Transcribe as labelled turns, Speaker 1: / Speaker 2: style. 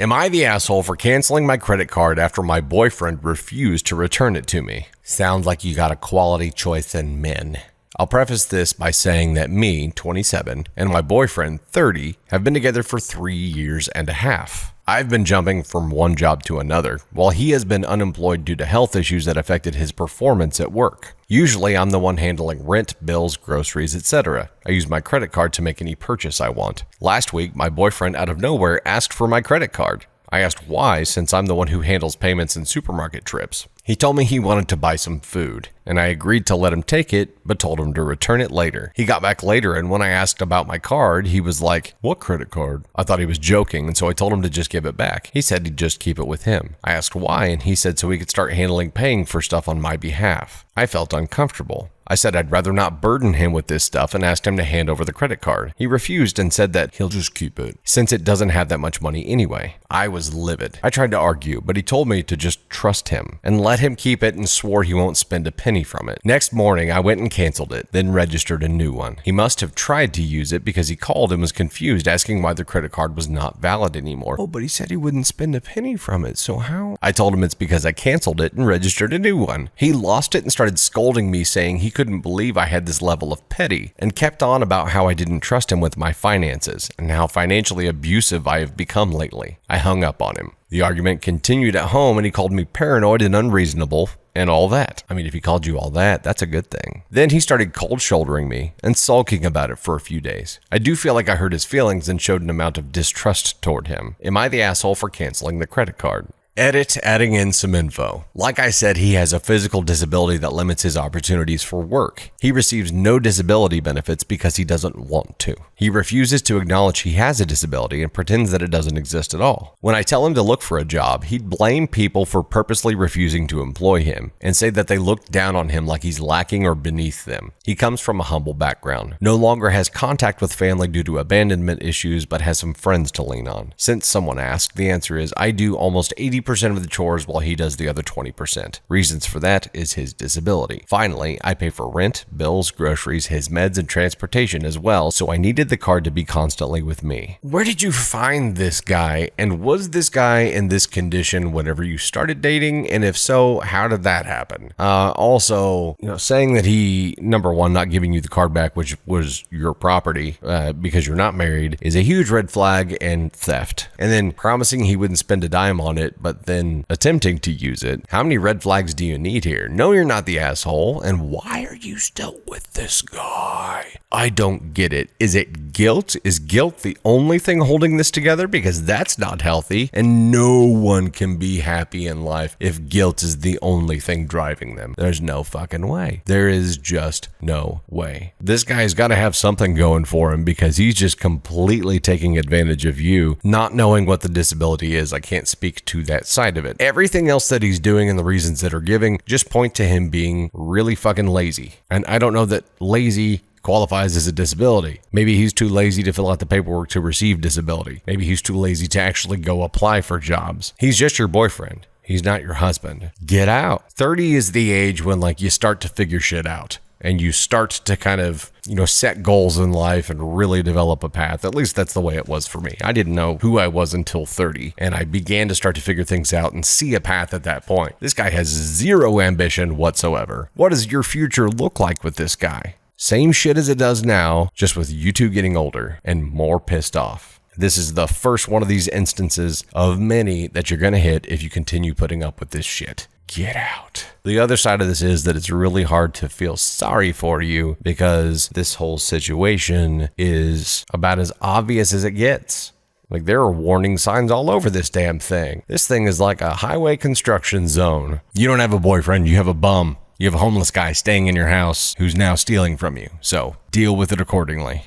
Speaker 1: Am I the asshole for canceling my credit card after my boyfriend refused to return it to me? Sounds like you got a quality choice in men. I'll preface this by saying that me, 27, and my boyfriend, 30, have been together for 3 years and a half. I've been jumping from one job to another, while he has been unemployed due to health issues that affected his performance at work. Usually, I'm the one handling rent, bills, groceries, etc. I use my credit card to make any purchase I want. Last week, my boyfriend out of nowhere asked for my credit card. I asked why, since I'm the one who handles payments and supermarket trips. He told me he wanted to buy some food, and I agreed to let him take it, but told him to return it later. He got back later, and when I asked about my card, he was like, "What credit card?" I thought he was joking, and so I told him to just give it back. He said he'd just keep it with him. I asked why, and he said so he could start handling paying for stuff on my behalf. I felt uncomfortable. I said I'd rather not burden him with this stuff and asked him to hand over the credit card. He refused and said that he'll just keep it, since it doesn't have that much money anyway. I was livid. I tried to argue, but he told me to just trust him and let him keep it and swore he won't spend a penny from it. Next morning, I went and canceled it, then registered a new one. He must have tried to use it because he called and was confused, asking why the credit card was not valid anymore. Oh, but he said he wouldn't spend a penny from it, so how? I told him it's because I canceled it and registered a new one. He lost it and started scolding me, saying he couldn't believe I had this level of petty, and kept on about how I didn't trust him with my finances and how financially abusive I have become lately. I hung up on him. The argument continued at home, and he called me paranoid and unreasonable and all that. I mean, if he called you all that, that's a good thing. Then he started cold shouldering me and sulking about it for a few days. I do feel like I hurt his feelings and showed an amount of distrust toward him. Am I the asshole for canceling the credit card? Edit, adding in some info. Like I said, he has a physical disability that limits his opportunities for work. He receives no disability benefits because he doesn't want to. He refuses to acknowledge he has a disability and pretends that it doesn't exist at all. When I tell him to look for a job, he'd blame people for purposely refusing to employ him and say that they look down on him like he's lacking or beneath them. He comes from a humble background, no longer has contact with family due to abandonment issues, but has some friends to lean on. Since someone asked, the answer is I do almost 80% of the chores while he does the other 20%. Reasons for that is his disability. Finally, I pay for rent, bills, groceries, his meds, and transportation as well, so I needed the card to be constantly with me. Where did you find this guy? And was this guy in this condition whenever you started dating? And if so, how did that happen? Also, saying that he, number one, not giving you the card back, which was your property because you're not married, is a huge red flag and theft. And then promising he wouldn't spend a dime on it, but then attempting to use it. How many red flags do you need here? No, you're not the asshole. And why are you still with this guy? I don't get it. Is it guilt? Is guilt the only thing holding this together? Because that's not healthy, and no one can be happy in life if guilt is the only thing driving them. There's no fucking way. There is just no way. This guy's got to have something going for him because he's just completely taking advantage of you, not knowing what the disability is. I can't speak to that side of it. Everything else that he's doing and the reasons that are giving just point to him being really fucking lazy. And I don't know that lazy qualifies as a disability. Maybe he's too lazy to fill out the paperwork to receive disability. Maybe he's too lazy to actually go apply for jobs. He's just your boyfriend. He's not your husband. Get out. 30 is the age when you start to figure shit out. And you start to kind of, set goals in life and really develop a path. At least that's the way it was for me. I didn't know who I was until 30, and I began to start to figure things out and see a path at that point. This guy has zero ambition whatsoever. What does your future look like with this guy? Same shit as it does now, just with you two getting older and more pissed off. This is the first one of these instances of many that you're going to hit if you continue putting up with this shit. Get out. The other side of this is that it's really hard to feel sorry for you because this whole situation is about as obvious as it gets. There are warning signs all over this damn thing. This thing is like a highway construction zone. You don't have a boyfriend, you have a bum. You have a homeless guy staying in your house who's now stealing from you. So deal with it accordingly.